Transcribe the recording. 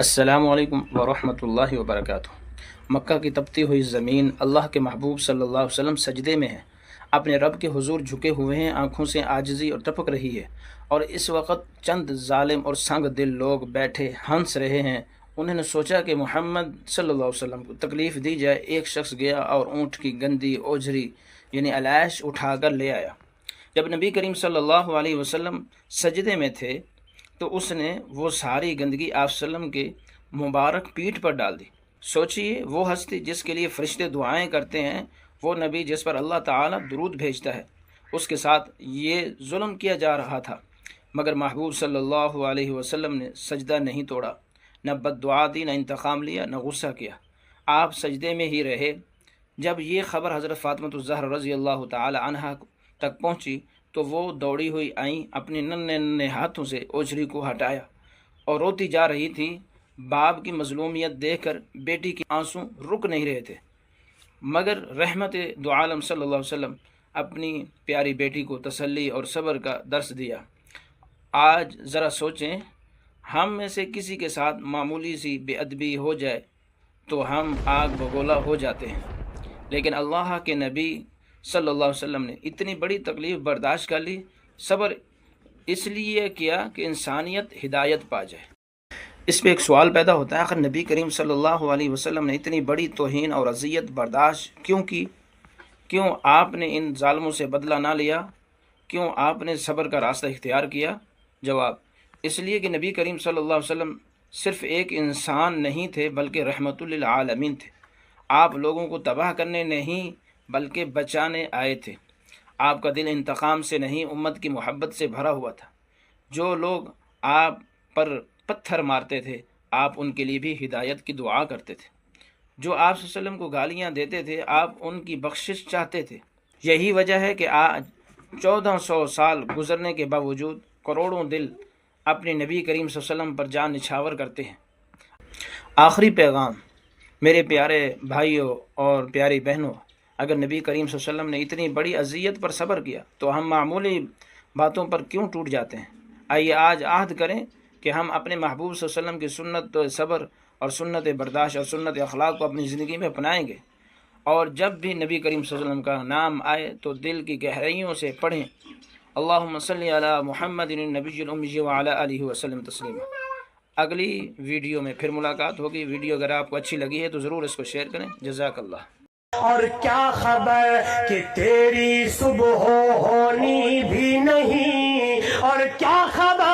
السلام علیکم ورحمۃ اللہ وبرکاتہ۔ مکہ کی تپتی ہوئی زمین اللہ کے محبوب صلی اللہ علیہ وسلم سجدے میں ہے، اپنے رب کے حضور جھکے ہوئے ہیں، آنکھوں سے عاجزی اور ٹپک رہی ہے، اور اس وقت چند ظالم اور سنگ دل لوگ بیٹھے ہنس رہے ہیں۔ انہوں نے سوچا کہ محمد صلی اللہ علیہ وسلم کو تکلیف دی جائے۔ ایک شخص گیا اور اونٹ کی گندی اوجری یعنی علیش اٹھا کر لے آیا۔ جب نبی کریم صلی اللہ علیہ وسلم سجدے میں تھے تو اس نے وہ ساری گندگی آپ وسلم کے مبارک پیٹھ پر ڈال دی۔ سوچئے وہ ہستی جس کے لیے فرشتے دعائیں کرتے ہیں، وہ نبی جس پر اللہ تعالیٰ درود بھیجتا ہے، اس کے ساتھ یہ ظلم کیا جا رہا تھا، مگر محبوب صلی اللہ علیہ وسلم نے سجدہ نہیں توڑا، نہ بد دعا دی، نہ انتقام لیا، نہ غصہ کیا۔ آپ سجدے میں ہی رہے۔ جب یہ خبر حضرت فاطمہ الزہرا رضی اللہ تعالی عنہا تک پہنچی تو وہ دوڑی ہوئی آئیں، اپنے ننھے ننھے ہاتھوں سے اوجری کو ہٹایا اور روتی جا رہی تھی۔ باپ کی مظلومیت دیکھ کر بیٹی کے آنسو رک نہیں رہے تھے، مگر رحمت دو عالم صلی اللہ علیہ وسلم اپنی پیاری بیٹی کو تسلی اور صبر کا درس دیا۔ آج ذرا سوچیں، ہم میں سے کسی کے ساتھ معمولی سی بے ادبی ہو جائے تو ہم آگ بگولا ہو جاتے ہیں، لیکن اللہ کے نبی صلی اللہ علیہ وسلم نے اتنی بڑی تکلیف برداشت کر لی۔ صبر اس لیے کیا کہ انسانیت ہدایت پا جائے۔ اس پہ ایک سوال پیدا ہوتا ہے، آخر نبی کریم صلی اللہ علیہ وسلم نے اتنی بڑی توہین اور اذیت برداشت کیوں کی؟ کیوں آپ نے ان ظالموں سے بدلہ نہ لیا؟ کیوں آپ نے صبر کا راستہ اختیار کیا؟ جواب، اس لیے کہ نبی کریم صلی اللہ علیہ وسلم صرف ایک انسان نہیں تھے بلکہ رحمت للعالمین تھے۔ آپ لوگوں کو تباہ کرنے نہیں بلکہ بچانے آئے تھے۔ آپ کا دل انتقام سے نہیں، امت کی محبت سے بھرا ہوا تھا۔ جو لوگ آپ پر پتھر مارتے تھے، آپ ان کے لیے بھی ہدایت کی دعا کرتے تھے۔ جو آپ صلی اللہ علیہ وسلم کو گالیاں دیتے تھے، آپ ان کی بخشش چاہتے تھے۔ یہی وجہ ہے کہ آج 1400 سال گزرنے کے باوجود کروڑوں دل اپنے نبی کریم صلی اللہ علیہ وسلم پر جان نچھاور کرتے ہیں۔ آخری پیغام میرے پیارے بھائیوں اور پیاری بہنوں، اگر نبی کریم صلی اللہ علیہ وسلم نے اتنی بڑی اذیت پر صبر کیا تو ہم معمولی باتوں پر کیوں ٹوٹ جاتے ہیں؟ آئیے آج عہد کریں کہ ہم اپنے محبوب صلی اللہ علیہ وسلم کی سنت صبر اور سنت برداشت اور سنت اخلاق کو اپنی زندگی میں اپنائیں گے، اور جب بھی نبی کریم صلی اللہ علیہ وسلم کا نام آئے تو دل کی گہرائیوں سے پڑھیں، اللہم صلی علی محمد النبی الامی وعلی آلہ وسلم تسلیما۔ اگلی ویڈیو میں پھر ملاقات ہوگی۔ ویڈیو اگر آپ کو اچھی لگی ہے تو ضرور اس کو شیئر کریں۔ جزاک اللہ۔ اور کیا خبر کہ تیری صبح ہونی بھی نہیں، اور کیا خبر